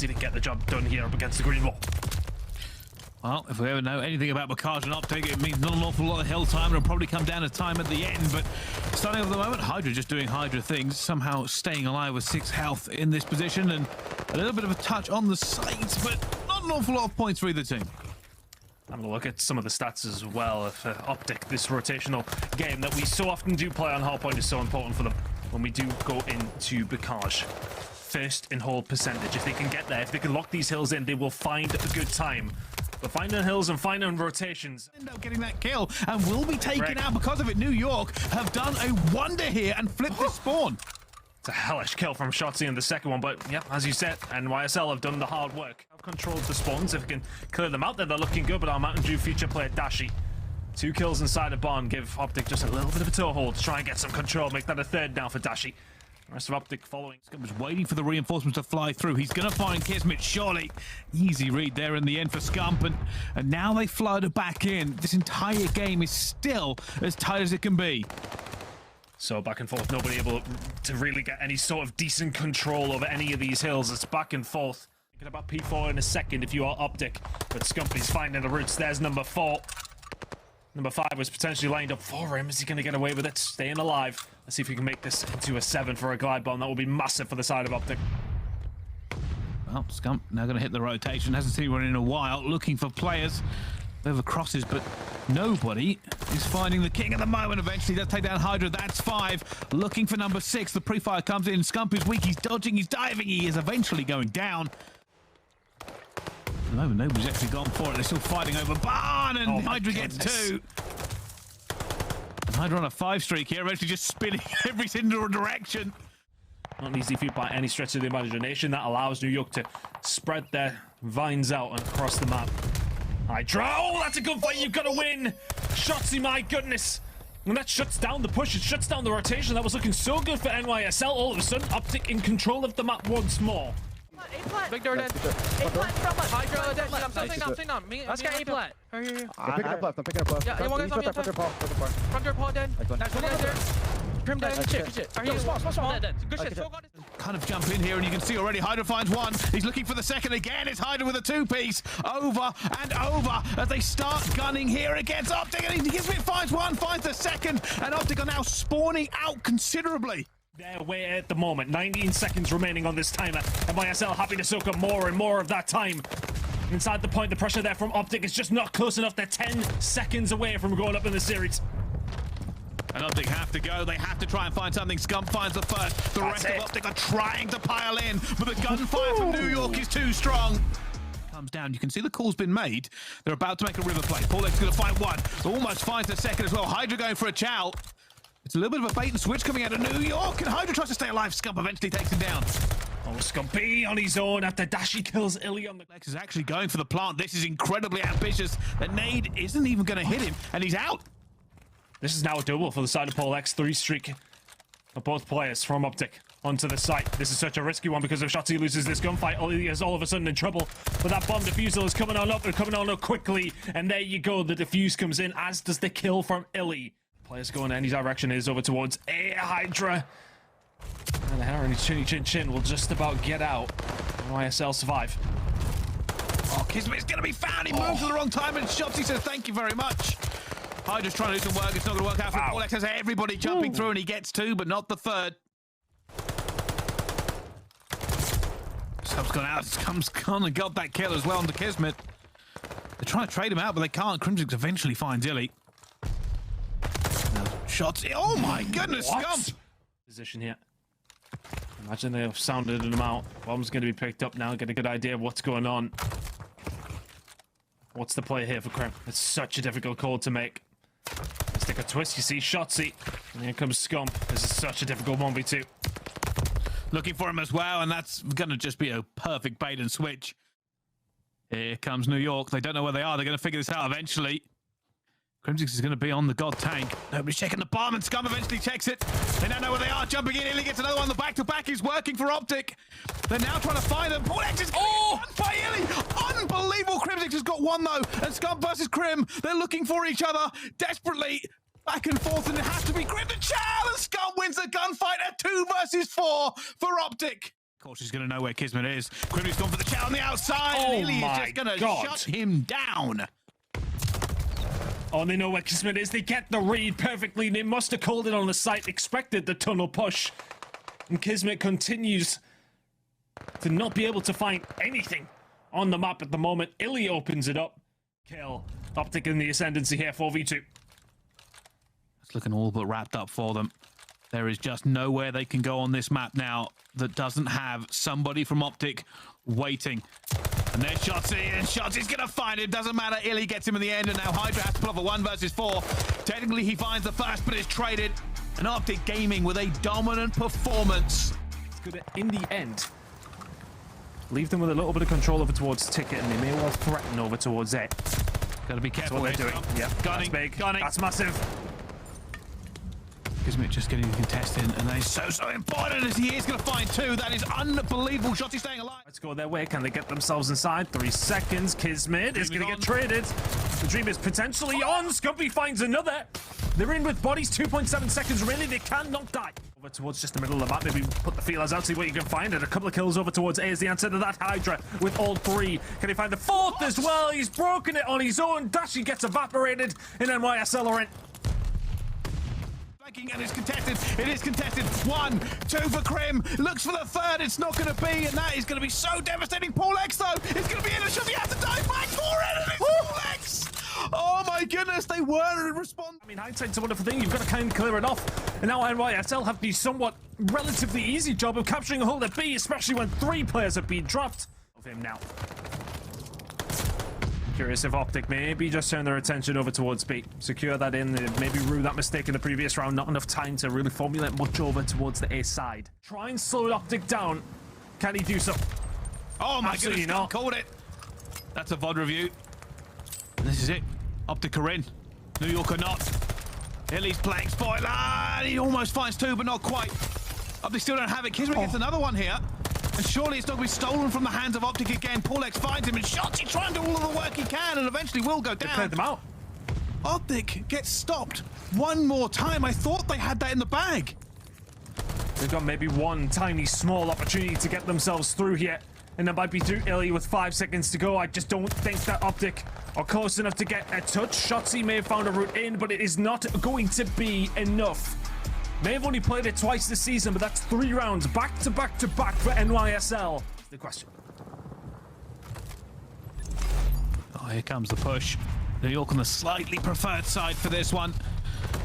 Shotzzy to get the job done here up against the green wall. Well, if we ever know anything about Methodz and OpTic, it means not an awful lot of hill time. It'll probably come down to time at the end, but starting off at the moment, Hydra just doing Hydra things, somehow staying alive with 6 health in this position, and a little bit of a touch on the sides, but not an awful lot of points for either team. Having a look at some of the stats as well of OpTic. This rotational game that we so often do play on hardpoint is so important for them when we do go into Methodz. First in hold percentage. If they can get there, if they can lock these hills in, they will find a good time. But finding hills and finding rotations. End up getting that kill and will be taken out because of it. New York have done a wonder here and flipped this spawn. It's a hellish kill from Shotzzy in the second one, but yeah, as you said, NYSL have done the hard work. Have controlled the spawns. If we can clear them out, then they're looking good. But our Mountain Dew future player Dashy, 2 kills inside a barn, give OpTic just a little bit of a toehold to try and get some control. Make that a 3rd now for Dashy. The rest of OpTic following. Scump is waiting for the reinforcements to fly through. He's going to find Kismet, surely. Easy read there in the end for Scump, and now they flood back in. This entire game is still as tight as it can be. So back and forth, nobody able to really get any sort of decent control over any of these hills. It's back and forth. Thinking about P4 in a second if you are OpTic, but Scump is finding the roots. There's number 4. Number 5 was potentially lined up for him. Is he going to get away with it? Staying alive. Let's see if we can make this into a 7 for a glide bomb. That will be massive for the side of OpTic. Well, Scump now going to hit the rotation. Hasn't seen one in a while. Looking for players over crosses, but nobody is finding the king at the moment. Eventually does take down Hydra. That's 5. Looking for number 6. The pre-fire comes in. Scump is weak. He's dodging. He's diving. He is eventually going down. At the moment, nobody's actually gone for it. They're still fighting over barn, and Hydra gets 2. And Hydra on a 5 streak here, eventually just spinning every single direction. Not an easy feat by any stretch of the imagination. That allows New York to spread their vines out and across the map. Hydra, oh, that's a good fight. You've got to win. Shotzzy, my goodness. And that shuts down the push. It shuts down the rotation. That was looking so good for NYSL. All of a sudden, OpTic in control of the map once more. Big door dead. A-plant from us. Hydra dead. I'm staying down. Let's get A-plant. I'm picking up left. I'm picking up left. Yeah, one guy's on me. Front door Paul dead. Nice one there. Crim dead. Good shit. Are you small dead? Good shit. So good. Kind of jump in here, and you can see already Hydra finds 1. He's looking for the second again. It's Hydra with a 2-piece. Over and over as they start gunning here against OpTic. And Kismet finds 1, finds the second, and OpTic are now spawning out considerably. Their way at the moment. 19 seconds remaining on this timer. NYSL happy to soak up more and more of that time. Inside the point, the pressure there from OpTic is just not close enough. They're 10 seconds away from going up in the series. And OpTic have to go. They have to try and find something. Scump finds the first. The rest of OpTic are trying to pile in, but the gunfire from New York is too strong. Comes down. You can see the call's been made. They're about to make a river play. Paulehx going to find 1. Almost finds the second as well. Hydra going for a chow. It's a little bit of a bait and switch coming out of New York, and Hydra tries to stay alive. Scump eventually takes him down. Oh, Scumpy on his own after Dashy kills Illy on the... Paulehx is actually going for the plant. This is incredibly ambitious. The nade isn't even going to hit him, and he's out. This is now a double for the side of Paulehx. 3 streak of both players from OpTic onto the site. This is such a risky one because if Shotzzy loses this gunfight, Illy is all of a sudden in trouble. But that bomb defusal is coming on up and coming on up quickly. And there you go. The defuse comes in, as does the kill from Illy. Players going in any direction is over towards Hydra. And the Harry Chin will just about get out. NYSL survive. Oh, Kismet's going to be found. He moves at the wrong time, and Shotzzy says thank you very much. Hydra's trying to do some work. It's not going to work out for Paulehx. Has everybody jumping through, and he gets 2, but not the 3rd. Scump's gone out. Scump's gone and got that kill as well onto Kismet. They're trying to trade him out, but they can't. Crimsix eventually finds Illy. Shots. Oh my goodness, Scump! Position here. Imagine they've sounded him out. Bomb's going to be picked up now. Get a good idea of what's going on. What's the play here for Crim? It's such a difficult call to make. Let's take a twist. You see Shotzzy. And here comes Scump. This is such a difficult 1v2. Looking for him as well, and that's going to just be a perfect bait and switch. Here comes New York. They don't know where they are. They're going to figure this out eventually. Crimsix is going to be on the god tank. Nobody's checking the bomb, and Scump eventually checks it. They don't know where they are. Jumping in, Illy gets another one. The back-to-back is working for OpTic. They're now trying to find them. Paulehx is by Illy. Unbelievable. Crimsix has got 1 though, and Scump versus Crim. They're looking for each other desperately. Back and forth, and it has to be Crim to chow, and Scump wins the gunfight at 2 versus 4 for OpTic. Of course, he's going to know where Kismet is. Crimsix gone for the chat on the outside. Oh and Illy is my just going to God. shut him down. Oh, they know where Kismet is. They get the read perfectly. They must have called it on the site, expected the tunnel push. And Kismet continues to not be able to find anything on the map at the moment. Illy opens it up. Kill. OpTic in the ascendancy here, 4v2. It's looking all but wrapped up for them. There is just nowhere they can go on this map now that doesn't have somebody from OpTic waiting. And there's Shotzzy, and Shotzzy's gonna find him. Doesn't matter, Illy gets him in the end, and now Hydra has to pull off a 1 versus 4. Technically, he finds the first, but it's traded. And OpTic Gaming with a dominant performance. It's gonna, in the end, leave them with a little bit of control over towards Ticket, and they may well threaten over towards it. Gotta be careful. That's what they're doing. Yeah, Gunning, that's big. gunning. That's massive. Kismet just getting the contest in, and that is so important as he is going to find 2. That is unbelievable. Shotzzy staying alive. Let's go their way. Can they get themselves inside? 3 seconds. Kismet is going to get traded. The dream is potentially on. Scumpy finds another. They're in with bodies. 2.7 seconds remaining. They cannot die. Over towards just the middle of the map. Maybe put the feelers out, see what you can find. And a couple of kills over towards A is the answer to that. Hydra with all 3. Can he find the 4th as well? He's broken it on his own. Dashy gets evaporated. And NYSL are in. And it's contested. It is contested. 1, 2 for Crim. Looks for the 3rd. It's not going to be, and that is going to be so devastating. Paulehx though, it's going to be in. Shotzzy has to dive back for it, and it's Paulehx. Oh my goodness, they weren't responding. I mean, hindsight's a wonderful thing. You've got to kind of clear it off. And now NYSL have the somewhat relatively easy job of capturing a hold of B, especially when 3 players have been dropped. Of him now. Curious if OpTic maybe just turn their attention over towards B. Secure that in, maybe rue that mistake in the previous round. Not enough time to really formulate much over towards the A side. Try and slow OpTic down. Can he do so? Oh my Absolutely goodness, not. Called it. That's a VOD review. And this is it. OpTic are in. New York are not. Illy's playing spoiler. He almost finds 2, but not quite. OpTic still don't have it. Kismet gets another one here. And surely it's not going to be stolen from the hands of OpTic again. Paulehx finds him, and Shotzzy trying to do all of the work he can, and eventually will go down. Cleared them out. OpTic gets stopped one more time. I thought they had that in the bag. They've got maybe one tiny small opportunity to get themselves through here. And that might be too early with 5 seconds to go. I just don't think that OpTic are close enough to get a touch. Shotzzy may have found a route in, but it is not going to be enough. May have only played it twice this season, but that's 3 rounds back to back to back for NYSL. The question. Oh, here comes the push. New York on the slightly preferred side for this one.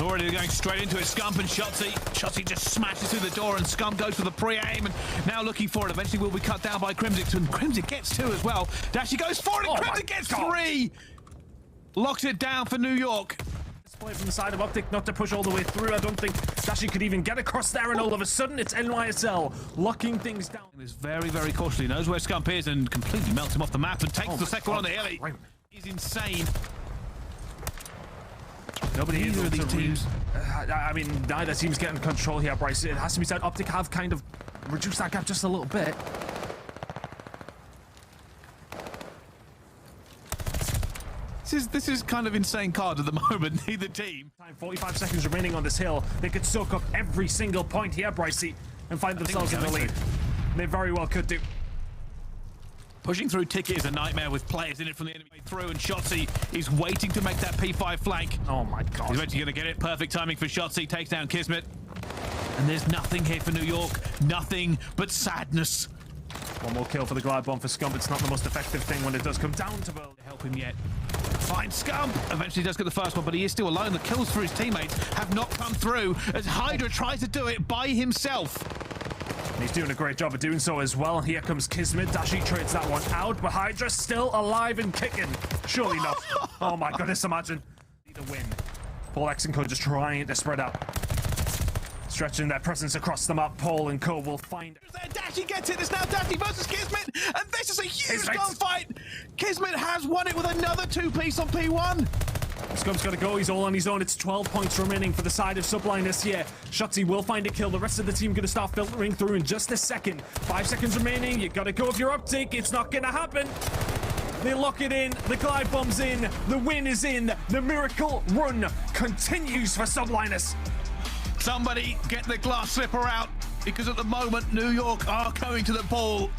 Already going straight into it. Scump and Shotzzy. Shotzzy just smashes through the door, and Scump goes for the pre-aim, and now looking for it. Eventually will be cut down by Crimsix, and Crimsix gets 2 as well. Dashy goes for it, and Crimsix gets 3. Locks it down for New York. Play from the side of OpTic, not to push all the way through. I don't think Dashy could even get across there, and all of a sudden it's NYSL locking things down. He's very cautiously knows where Scump is and completely melts him off the map and takes the second one on the Illy. He's insane. Nobody Either of these teams. I mean, neither team's getting control here, Bryce. It has to be said, OpTic have kind of reduced that gap just a little bit. This is kind of insane card at the moment, neither team. 45 seconds remaining on this hill. They could soak up every single point here, Brycey, and find themselves in the lead. They very well could do. Pushing through Ticket is a nightmare with players in it from the enemy through, and Shotzzy is waiting to make that P5 flank. Oh my god. He's eventually going to get it. Perfect timing for Shotzzy. Takes down Kismet. And there's nothing here for New York. Nothing but sadness. One more kill for the glide bomb for Scump. It's not the most effective thing when it does come down to Burl. Help him yet. Finds Scump. Eventually does get the first one, but he is still alone. The kills for his teammates have not come through as Hydra tries to do it by himself. And he's doing a great job of doing so as well. Here comes Kismet. Dashy trades that one out, but Hydra's still alive and kicking. Surely not. Oh my goodness, imagine. Need a win. Paulehx and Co just trying to spread out. Stretching their presence across the map. Paul and Co will find it. Dashy gets it. It's now Dashy versus Kismet, and this is a huge gunfight. Kismet has won it with another 2-piece on P1. Scump's got to go. He's all on his own. It's 12 points remaining for the side of Subliners here. Shotzzy will find a kill. The rest of the team going to start filtering through in just a second. 5 seconds remaining. You got to go if you're OpTic. It's not going to happen. They lock it in. The glide bomb's in. The win is in. The miracle run continues for Subliners. Somebody get the glass slipper out. because at the moment New York are going to the ball.